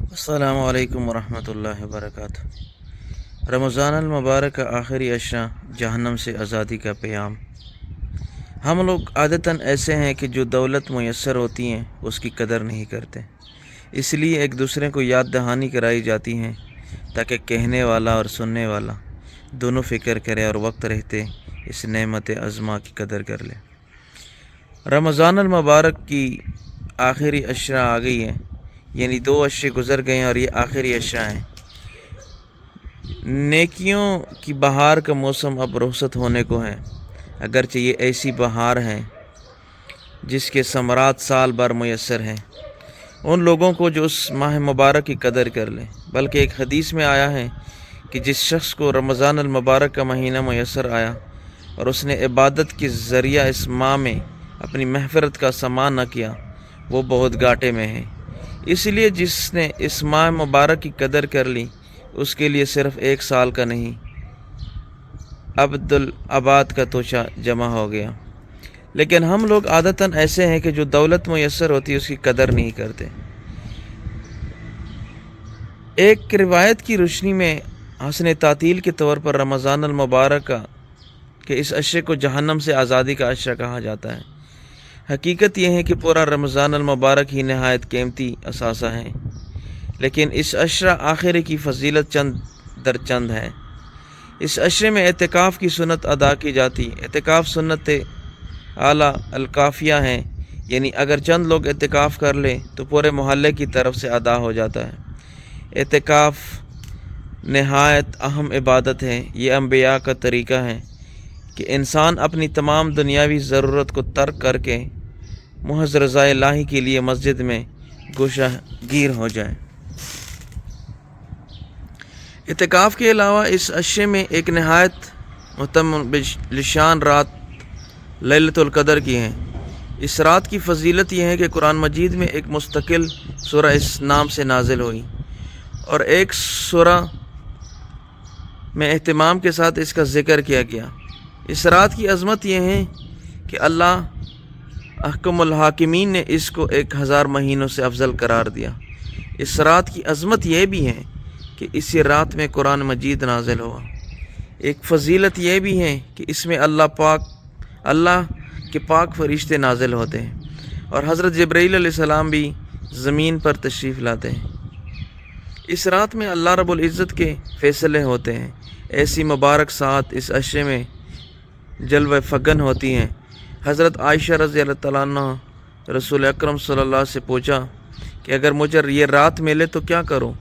السلام علیکم ورحمۃ اللہ وبرکاتہ۔ رمضان المبارک کا آخری عشرہ، جہنم سے آزادی کا پیام۔ ہم لوگ عادتاً ایسے ہیں کہ جو دولت میسر ہوتی ہیں اس کی قدر نہیں کرتے، اس لیے ایک دوسرے کو یاد دہانی کرائی جاتی ہیں تاکہ کہنے والا اور سننے والا دونوں فکر کرے اور وقت رہتے اس نعمت عظمہ کی قدر کر لے۔ رمضان المبارک کی آخری عشرہ آ گئی ہے، یعنی 2 عشرے گزر گئے ہیں اور یہ آخری عشرہ ہیں۔ نیکیوں کی بہار کا موسم اب رخصت ہونے کو ہے، اگرچہ یہ ایسی بہار ہے جس کے ثمرات سال بھر میسر ہیں ان لوگوں کو جو اس ماہ مبارک کی قدر کر لیں۔ بلکہ ایک حدیث میں آیا ہے کہ جس شخص کو رمضان المبارک کا مہینہ میسر آیا اور اس نے عبادت کے ذریعہ اس ماہ میں اپنی مغفرت کا سامان نہ کیا، وہ بہت گھاٹے میں ہے۔ اس لیے جس نے اس ماہ مبارک کی قدر کر لی، اس کے لیے صرف 1 سال کا نہیں، عبدالآباد کا توشہ جمع ہو گیا۔ لیکن ہم لوگ عادتاً ایسے ہیں کہ جو دولت میسر ہوتی ہے اس کی قدر نہیں کرتے۔ ایک روایت کی روشنی میں حسن تعطیل کے طور پر رمضان المبارک کا کہ اس عشرے کو جہنم سے آزادی کا عشرہ کہا جاتا ہے۔ حقیقت یہ ہے کہ پورا رمضان المبارک ہی نہایت قیمتی اثاثہ ہے، لیکن اس عشرہ آخر کی فضیلت چند در چند ہے۔ اس عشرے میں اعتکاف کی سنت ادا کی جاتی۔ اعتکاف سنت اعلیٰ الکافیہ ہیں، یعنی اگر چند لوگ اعتکاف کر لیں تو پورے محلے کی طرف سے ادا ہو جاتا ہے۔ اعتکاف نہایت اہم عبادت ہے۔ یہ انبیاء کا طریقہ ہے کہ انسان اپنی تمام دنیاوی ضرورت کو ترک کر کے محض رضائے الہی کے لیے مسجد میں گوشہ گیر ہو جائے۔ اعتکاف کے علاوہ اس عشرے میں ایک نہایت مہتم شان رات لیلۃ القدر کی ہے۔ اس رات کی فضیلت یہ ہے کہ قرآن مجید میں ایک مستقل سورہ اس نام سے نازل ہوئی اور ایک سورہ میں اہتمام کے ساتھ اس کا ذکر کیا گیا۔ اس رات کی عظمت یہ ہے کہ اللہ احکم الحاکمین نے اس کو 1000 مہینوں سے افضل قرار دیا۔ اس رات کی عظمت یہ بھی ہے کہ اسی رات میں قرآن مجید نازل ہوا۔ ایک فضیلت یہ بھی ہے کہ اس میں اللہ کے پاک فرشتے نازل ہوتے ہیں اور حضرت جبرائیل علیہ السلام بھی زمین پر تشریف لاتے ہیں۔ اس رات میں اللہ رب العزت کے فیصلے ہوتے ہیں۔ ایسی مبارک ساتھ اس عشرے میں جلوہ فگن ہوتی ہیں۔ حضرت عائشہ رضی اللہ تعالیٰ عنہ رسول اکرم صلی اللہ علیہ وسلم سے پوچھا کہ اگر مجھے یہ رات ملے تو کیا کروں؟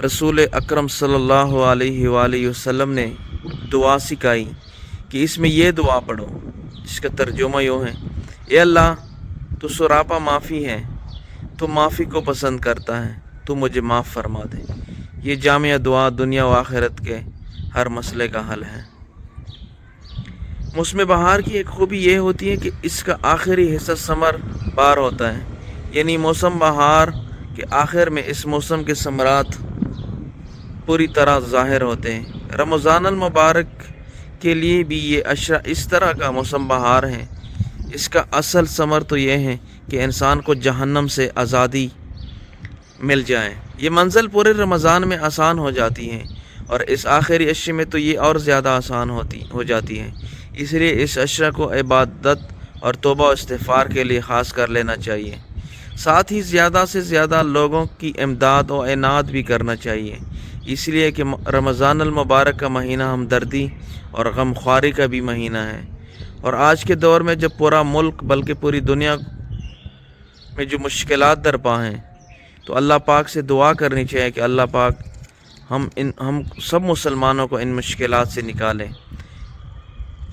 رسول اکرم صلی اللہ علیہ وآلہ وسلم نے دعا سکھائی کہ اس میں یہ دعا پڑھو، جس کا ترجمہ یوں ہے: اے اللہ، تو سراپا معافی ہے، تو معافی کو پسند کرتا ہے، تو مجھے معاف فرما دے۔ یہ جامع دعا دنیا و آخرت کے ہر مسئلے کا حل ہے۔ موسم بہار کی ایک خوبی یہ ہوتی ہے کہ اس کا آخری حصہ ثمر بار ہوتا ہے، یعنی موسم بہار کے آخر میں اس موسم کے ثمرات پوری طرح ظاہر ہوتے ہیں۔ رمضان المبارک کے لیے بھی یہ عشرہ اس طرح کا موسم بہار ہے۔ اس کا اصل ثمر تو یہ ہے کہ انسان کو جہنم سے آزادی مل جائے۔ یہ منزل پورے رمضان میں آسان ہو جاتی ہے اور اس آخری عشرے میں تو یہ اور زیادہ آسان ہو جاتی ہے۔ اس لیے اس عشرہ کو عبادت اور توبہ و استغفار کے لیے خاص کر لینا چاہیے۔ ساتھ ہی زیادہ سے زیادہ لوگوں کی امداد و اعنات بھی کرنا چاہیے، اس لیے کہ رمضان المبارک کا مہینہ ہمدردی اور غمخواری کا بھی مہینہ ہے۔ اور آج کے دور میں جب پورا ملک بلکہ پوری دنیا میں جو مشکلات درپا ہیں، تو اللہ پاک سے دعا کرنی چاہیے کہ اللہ پاک ہم سب مسلمانوں کو ان مشکلات سے نکالیں۔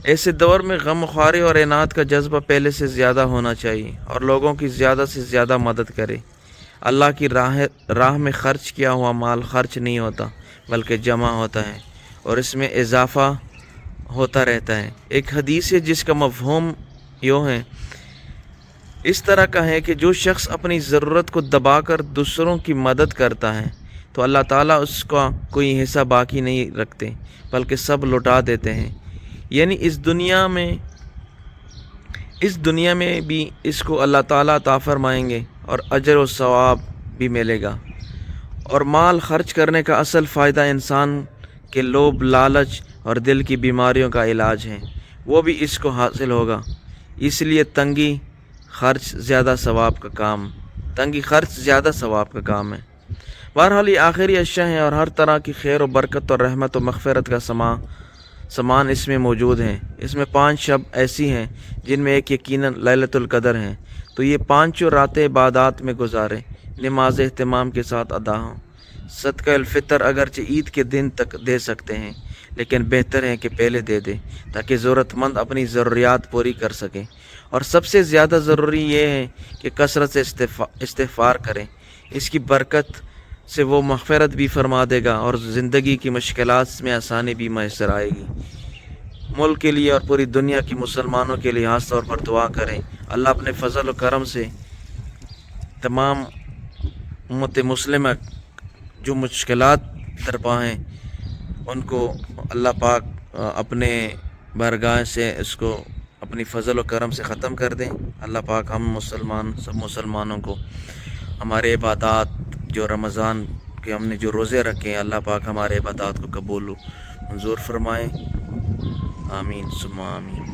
ایسے دور میں غمخواری اور اعنات کا جذبہ پہلے سے زیادہ ہونا چاہیے اور لوگوں کی زیادہ سے زیادہ مدد کرے۔ اللہ کی راہ میں خرچ کیا ہوا مال خرچ نہیں ہوتا بلکہ جمع ہوتا ہے اور اس میں اضافہ ہوتا رہتا ہے۔ ایک حدیث ہے جس کا مفہوم یوں ہے، اس طرح کا ہے کہ جو شخص اپنی ضرورت کو دبا کر دوسروں کی مدد کرتا ہے تو اللہ تعالیٰ اس کا کوئی حصہ باقی نہیں رکھتے بلکہ سب لوٹا دیتے ہیں، یعنی اس دنیا میں بھی اس کو اللہ تعالیٰ عطا فرمائیں گے اور اجر و ثواب بھی ملے گا، اور مال خرچ کرنے کا اصل فائدہ انسان کے لوبھ، لالچ اور دل کی بیماریوں کا علاج ہے، وہ بھی اس کو حاصل ہوگا۔ اس لیے تنگی خرچ زیادہ ثواب کا کام ہے۔ بہرحال یہ آخری اشیاء ہیں اور ہر طرح کی خیر و برکت اور رحمت و مغفرت کا سامان اس میں موجود ہیں۔ اس میں 5 شب ایسی ہیں جن میں ایک یقیناً لیلۃ القدر ہیں، تو یہ 5 راتیں عبادات میں گزاریں، نماز اہتمام کے ساتھ ادا ہوں۔ صدقہ الفطر اگرچہ عید کے دن تک دے سکتے ہیں، لیکن بہتر ہے کہ پہلے دے دیں تاکہ ضرورت مند اپنی ضروریات پوری کر سکیں۔ اور سب سے زیادہ ضروری یہ ہے کہ کثرت سے استغفار کریں، اس کی برکت سے وہ مغفرت بھی فرما دے گا اور زندگی کی مشکلات میں آسانی بھی میسر آئے گی۔ ملک کے لیے اور پوری دنیا کی مسلمانوں کے لیے خاص طور پر دعا کریں، اللہ اپنے فضل و کرم سے تمام امت مسلمہ جو مشکلات درپا ہیں ان کو اللہ پاک اپنے بارگاہ سے اس کو اپنی فضل و کرم سے ختم کر دیں۔ اللہ پاک ہم سب مسلمانوں کو ہمارے عبادات جو رمضان کے ہم نے جو روزے رکھے ہیں، اللہ پاک ہمارے عبادات کو قبول و منظور فرمائیں۔ آمین ثم آمین۔